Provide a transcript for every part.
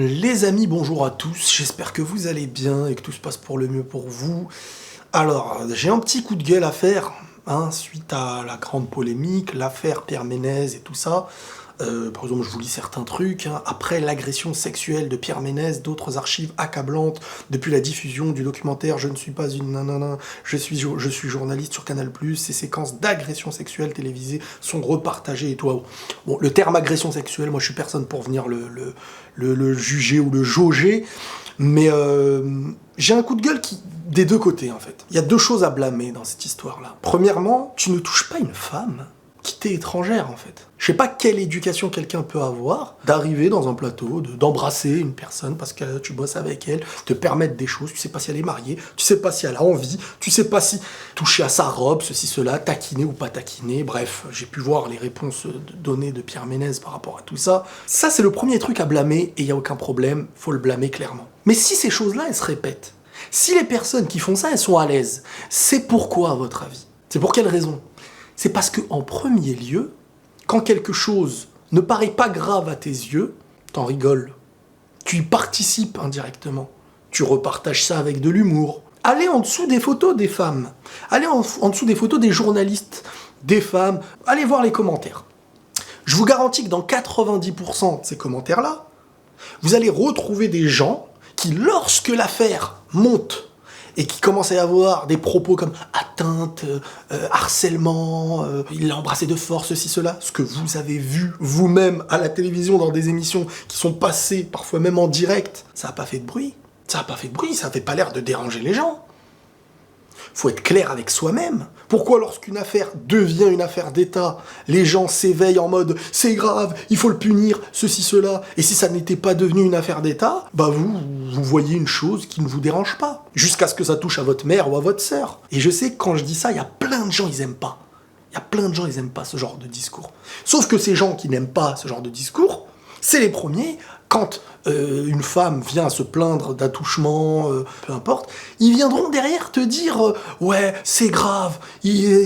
Les amis, bonjour à tous, j'espère que vous allez bien et que tout se passe pour le mieux pour vous. Alors, j'ai un petit coup de gueule à faire, suite à la grande polémique, l'affaire Pierre Ménez et tout ça. Par exemple, je vous lis certains trucs. Après l'agression sexuelle de Pierre Ménez, d'autres archives accablantes depuis la diffusion du documentaire Je ne suis pas une nanana, je suis journaliste sur Canal+, ces séquences d'agression sexuelle télévisées sont repartagées et tout. Bon, le terme agression sexuelle, moi je suis personne pour venir le juger ou le jauger, mais j'ai un coup de gueule des deux côtés en fait. Il y a deux choses à blâmer dans cette histoire-là. Premièrement, tu ne touches pas une femme qui t'est étrangère en fait. Je sais pas quelle éducation quelqu'un peut avoir d'arriver dans un plateau, d'embrasser une personne parce que tu bosses avec elle, te permettre des choses, tu sais pas si elle est mariée, tu sais pas si elle a envie, tu sais pas si toucher à sa robe, ceci, cela, taquiner ou pas taquiner, bref, j'ai pu voir les réponses données de Pierre Ménez par rapport à tout ça. Ça c'est le premier truc à blâmer et il y a aucun problème, faut le blâmer clairement. Mais si ces choses-là elles se répètent, si les personnes qui font ça elles sont à l'aise, c'est pourquoi à votre avis? C'est pour quelle raison? C'est parce que, en premier lieu, quand quelque chose ne paraît pas grave à tes yeux, t'en rigoles. Tu y participes indirectement. Tu repartages ça avec de l'humour. Allez en dessous des photos des femmes. Allez en dessous des photos des journalistes, des femmes. Allez voir les commentaires. Je vous garantis que dans 90% de ces commentaires-là, vous allez retrouver des gens qui, lorsque l'affaire monte, et qui commence à y avoir des propos comme atteinte, harcèlement, il l'a embrassé de force, ceci, cela, ce que vous avez vu vous-même à la télévision dans des émissions qui sont passées, parfois même en direct, ça n'a pas fait de bruit. Ça n'a pas fait de bruit, ça n'avait pas l'air de déranger les gens. Faut être clair avec soi-même. Pourquoi lorsqu'une affaire devient une affaire d'État, les gens s'éveillent en mode « c'est grave, il faut le punir, ceci, cela ». Et si ça n'était pas devenu une affaire d'État, vous voyez une chose qui ne vous dérange pas. Jusqu'à ce que ça touche à votre mère ou à votre sœur. Et je sais que quand je dis ça, il y a plein de gens, ils aiment pas. Il y a plein de gens, ils aiment pas ce genre de discours. Sauf que ces gens qui n'aiment pas ce genre de discours, c'est les premiers, quand une femme vient se plaindre d'attouchement, peu importe, ils viendront derrière te dire ouais, c'est grave,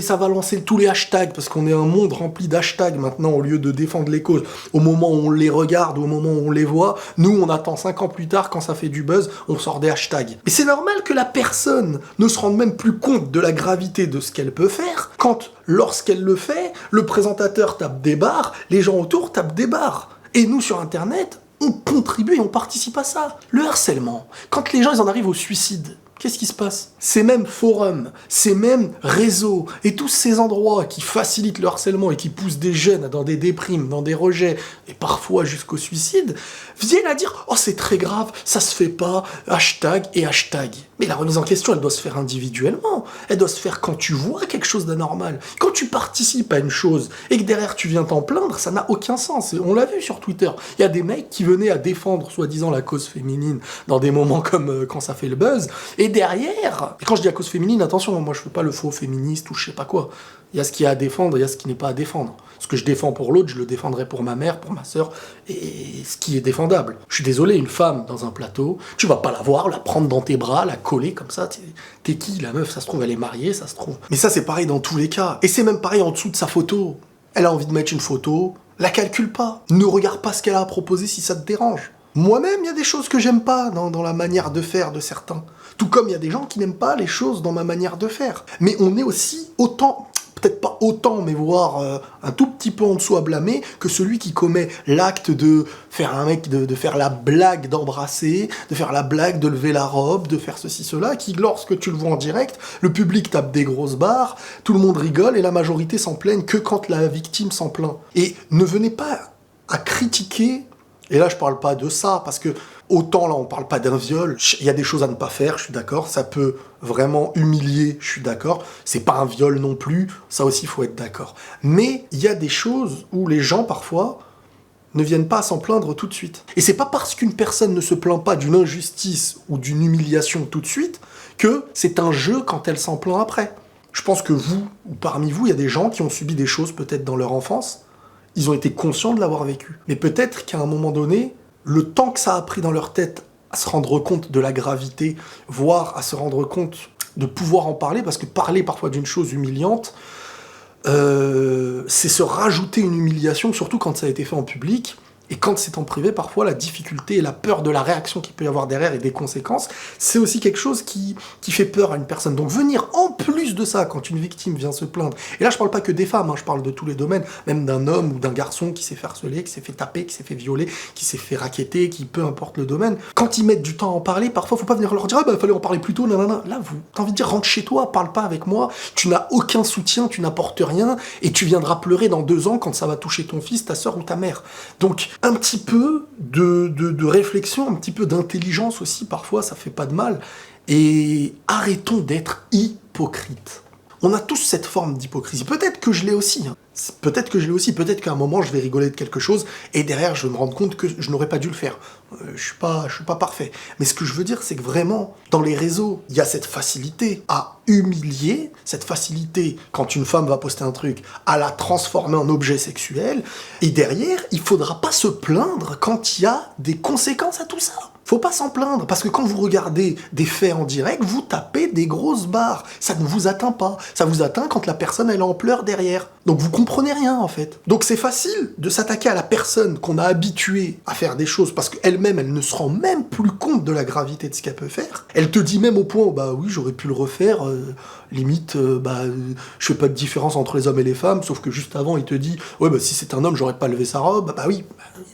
ça va lancer tous les hashtags, parce qu'on est un monde rempli d'hashtags maintenant, au lieu de défendre les causes. Au moment où on les regarde, au moment où on les voit, nous, on attend 5 ans plus tard, quand ça fait du buzz, on sort des hashtags. Et c'est normal que la personne ne se rende même plus compte de la gravité de ce qu'elle peut faire, quand, lorsqu'elle le fait, le présentateur tape des barres, les gens autour tapent des barres. Et nous, sur Internet, on contribue et on participe à ça. Le harcèlement, quand les gens ils en arrivent au suicide, qu'est-ce qui se passe? Ces mêmes forums, ces mêmes réseaux et tous ces endroits qui facilitent le harcèlement et qui poussent des jeunes dans des déprimes, dans des rejets et parfois jusqu'au suicide, viennent à dire « Oh, c'est très grave, ça se fait pas, hashtag et hashtag ». Mais la remise en question, elle doit se faire individuellement. Elle doit se faire quand tu vois quelque chose d'anormal. Quand tu participes à une chose et que derrière tu viens t'en plaindre, ça n'a aucun sens. On l'a vu sur Twitter. Il y a des mecs qui venaient à défendre soi-disant la cause féminine dans des moments comme quand ça fait le buzz. Et derrière, et quand je dis la cause féminine, attention, moi je fais pas le faux féministe ou je sais pas quoi. Il y a ce qui est à défendre, il y a ce qui n'est pas à défendre. Ce que je défends pour l'autre, je le défendrai pour ma mère, pour ma sœur, et ce qui est défendable. Je suis désolé, une femme dans un plateau, tu vas pas la voir, la prendre dans tes bras, la coller comme ça. T'es qui, la meuf? Ça se trouve, elle est mariée, ça se trouve. Mais ça, c'est pareil dans tous les cas. Et c'est même pareil en dessous de sa photo. Elle a envie de mettre une photo, la calcule pas. Ne regarde pas ce qu'elle a à proposer si ça te dérange. Moi-même, il y a des choses que j'aime pas dans la manière de faire de certains. Tout comme il y a des gens qui n'aiment pas les choses dans ma manière de faire. Mais on est aussi autant... peut-être pas autant, mais voire un tout petit peu en dessous à blâmer que celui qui commet l'acte de faire un mec, de faire la blague d'embrasser, de faire la blague de lever la robe, de faire ceci, cela, qui, lorsque tu le vois en direct, le public tape des grosses barres, tout le monde rigole et la majorité s'en plaigne que quand la victime s'en plaint. Et ne venez pas à critiquer, et là je parle pas de ça, parce que autant là on parle pas d'un viol, il y a des choses à ne pas faire, je suis d'accord, ça peut vraiment humilier, je suis d'accord, c'est pas un viol non plus, ça aussi il faut être d'accord. Mais il y a des choses où les gens parfois ne viennent pas s'en plaindre tout de suite. Et c'est pas parce qu'une personne ne se plaint pas d'une injustice ou d'une humiliation tout de suite que c'est un jeu quand elle s'en plaint après. Je pense que vous, ou parmi vous, il y a des gens qui ont subi des choses peut-être dans leur enfance, ils ont été conscients de l'avoir vécu. Mais peut-être qu'à un moment donné, le temps que ça a pris dans leur tête à se rendre compte de la gravité, voire à se rendre compte de pouvoir en parler, parce que parler parfois d'une chose humiliante, c'est se rajouter une humiliation, surtout quand ça a été fait en public, Et quand c'est en privé, parfois, la difficulté et la peur de la réaction qu'il peut y avoir derrière et des conséquences, c'est aussi quelque chose qui fait peur à une personne. Donc venir en plus de ça, quand une victime vient se plaindre, et là je parle pas que des femmes, hein, je parle de tous les domaines, même d'un homme ou d'un garçon qui s'est fait harceler, qui s'est fait taper, qui s'est fait violer, qui s'est fait racketter, qui peu importe le domaine, quand ils mettent du temps à en parler, parfois faut pas venir leur dire « Ah bah fallait en parler plus tôt, nanana ». Là, t'as envie de dire « Rentre chez toi, parle pas avec moi, tu n'as aucun soutien, tu n'apportes rien, et tu viendras pleurer dans 2 ans quand ça va toucher ton fils, ta soeur ou ta mère ». Donc, un petit peu de réflexion, un petit peu d'intelligence aussi, parfois, ça fait pas de mal. Et arrêtons d'être hypocrites. On a tous cette forme d'hypocrisie. Peut-être que je l'ai aussi. Hein. Peut-être qu'à un moment, je vais rigoler de quelque chose, et derrière, je vais me rendre compte que je n'aurais pas dû le faire. Je suis pas parfait. Mais ce que je veux dire, c'est que vraiment, dans les réseaux, il y a cette facilité à humilier, cette facilité, quand une femme va poster un truc, à la transformer en objet sexuel, et derrière, il faudra pas se plaindre quand il y a des conséquences à tout ça. Faut pas s'en plaindre, parce que quand vous regardez des faits en direct, vous tapez des grosses barres. Ça ne vous atteint pas. Ça vous atteint quand la personne, elle est en pleurs derrière. Donc vous comprenez rien, en fait. Donc c'est facile de s'attaquer à la personne qu'on a habituée à faire des choses, parce qu'elle-même, elle ne se rend même plus compte de la gravité de ce qu'elle peut faire. Elle te dit même au point, bah oui, j'aurais pu le refaire, limite, je fais pas de différence entre les hommes et les femmes, sauf que juste avant, il te dit, ouais, bah si c'est un homme, j'aurais pas levé sa robe. Bah oui,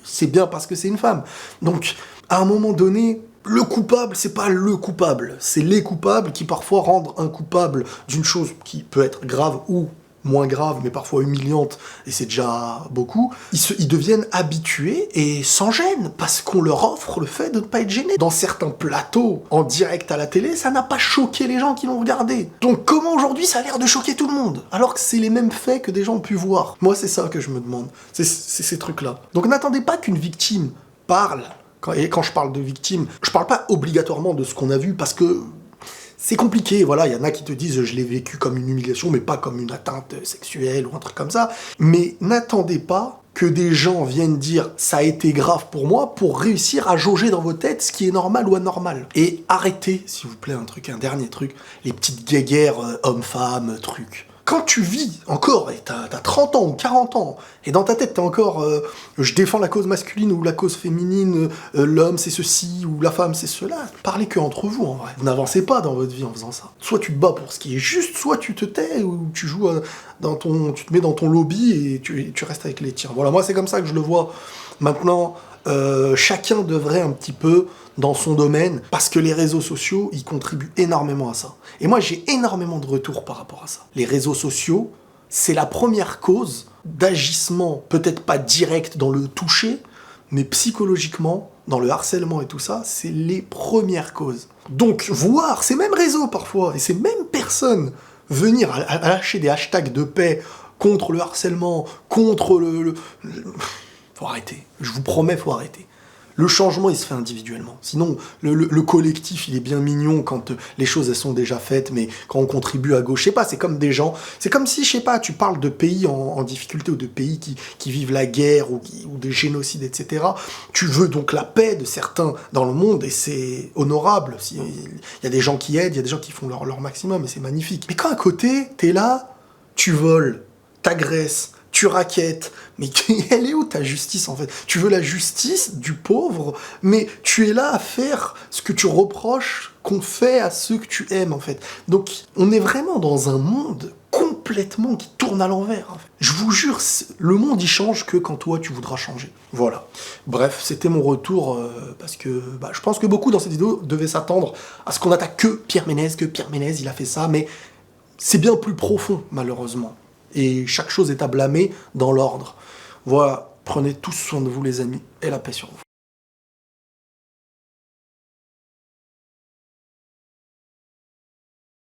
c'est bien parce que c'est une femme. Donc, à un moment donné, le coupable, c'est pas le coupable, c'est les coupables qui parfois rendent un coupable d'une chose qui peut être grave ou moins grave, mais parfois humiliante, et c'est déjà beaucoup, ils deviennent habitués et sans gêne, parce qu'on leur offre le fait de ne pas être gêné. Dans certains plateaux, en direct à la télé, ça n'a pas choqué les gens qui l'ont regardé. Donc comment aujourd'hui ça a l'air de choquer tout le monde, alors que c'est les mêmes faits que des gens ont pu voir? Moi, c'est ça que je me demande, c'est ces trucs-là. Donc n'attendez pas qu'une victime parle. Et quand je parle de victime, je parle pas obligatoirement de ce qu'on a vu, parce que c'est compliqué, voilà, il y en a qui te disent je l'ai vécu comme une humiliation, mais pas comme une atteinte sexuelle ou un truc comme ça. Mais n'attendez pas que des gens viennent dire ça a été grave pour moi pour réussir à jauger dans vos têtes ce qui est normal ou anormal. Et arrêtez, s'il vous plaît, un dernier truc, les petites guéguerres hommes-femmes, trucs. Quand tu vis encore, et t'as 30 ans ou 40 ans, et dans ta tête t'es encore je défends la cause masculine ou la cause féminine, l'homme c'est ceci ou la femme c'est cela, parlez que entre vous en vrai. Vous n'avancez pas dans votre vie en faisant ça. Soit tu te bats pour ce qui est juste, soit tu te tais ou tu joues tu te mets dans ton lobby et tu restes avec les tiens. Voilà, moi c'est comme ça que je le vois. Maintenant, chacun devrait un petit peu dans son domaine, parce que les réseaux sociaux, ils contribuent énormément à ça. Et moi, j'ai énormément de retours par rapport à ça. Les réseaux sociaux, c'est la première cause d'agissement, peut-être pas direct dans le toucher, mais psychologiquement, dans le harcèlement et tout ça, c'est les premières causes. Donc, voir ces mêmes réseaux parfois, et ces mêmes personnes venir à lâcher des hashtags de paix contre le harcèlement, contre faut arrêter. Je vous promets, faut arrêter. Le changement, il se fait individuellement. Sinon, le collectif, il est bien mignon quand les choses, elles sont déjà faites, mais quand on contribue à gauche, je sais pas, c'est comme des gens... C'est comme si, je sais pas, tu parles de pays en difficulté ou de pays qui vivent la guerre ou des génocides, etc. Tu veux donc la paix de certains dans le monde, et c'est honorable. Il y a des gens qui aident, il y a des gens qui font leur maximum, et c'est magnifique. Mais quand à côté, t'es là, tu voles, t'agresses, tu raquettes, mais elle est où ta justice en fait? Tu veux la justice du pauvre, mais tu es là à faire ce que tu reproches qu'on fait à ceux que tu aimes en fait. Donc on est vraiment dans un monde complètement qui tourne à l'envers. En fait. Je vous jure, le monde il change que quand toi tu voudras changer. Voilà. Bref, c'était mon retour parce que je pense que beaucoup dans cette vidéo devaient s'attendre à ce qu'on attaque que Pierre Ménez, il a fait ça, mais c'est bien plus profond malheureusement. Et chaque chose est à blâmer dans l'ordre. Voilà, prenez tous soin de vous les amis, et la paix sur vous.